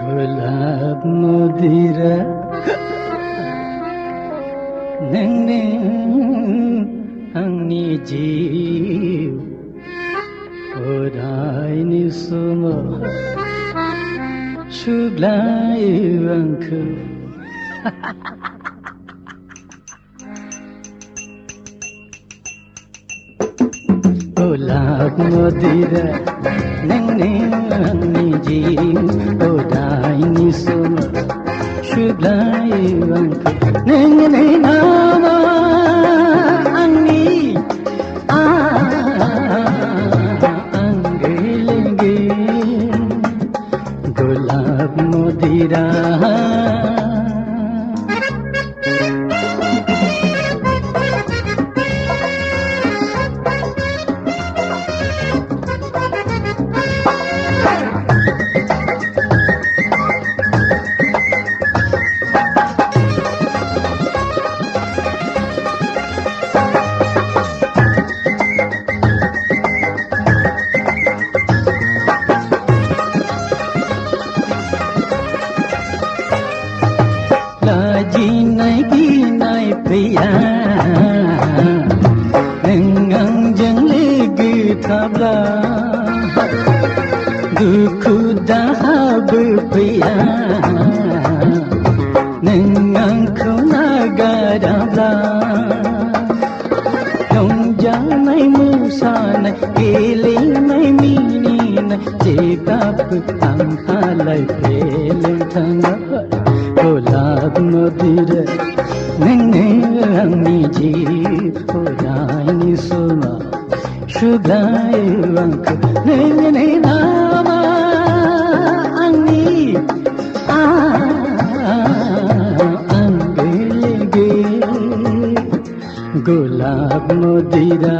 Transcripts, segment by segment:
गुलाब मदिरा नोंनो आंनि जिउ अरायनि समाव सुग्लायो आंखौ गुलाब मदिरा नोंनो आंनि जिउ अरायनि समाव सुग्लायो आंखौ नोंनि नामा आंनि आंगो लोगो गुलाब मदिरा लाजिनाय गिनाय फैया नों आंजों लोगो थाब्ला दुखु दाहाबो फैया नों आंखौ नागाराब्ला रंजानाय मोसानाय गेलेनाय मिनिनाय जेब्लाबो आंहालाय फेलें थाङा गुलाब मदिरा नोंनो आंनि जिउ अरायनि समाव सुग्लायो आंखौ नोंनि नामा आंनि आंगो लोगो गुलाब मदिरा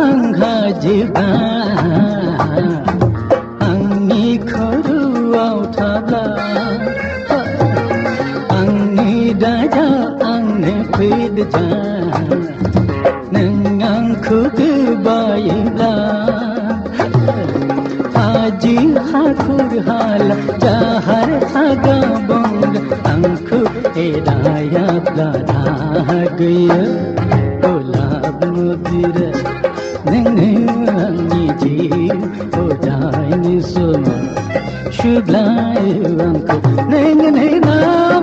आंहा जेबा आंनि खर'आव थाब्ला आंनि दाया आंनो फैदोजा नों आंखौ गोबायोब्ला हाजो हाखर हाला जाहार हागा बंगा आंखौ एरायाब्ला रागैयो गुलाब मदिरा नोंनो आंनि जिउ अरायनि समाव सुग्लायो आंखौ नोंनि नामा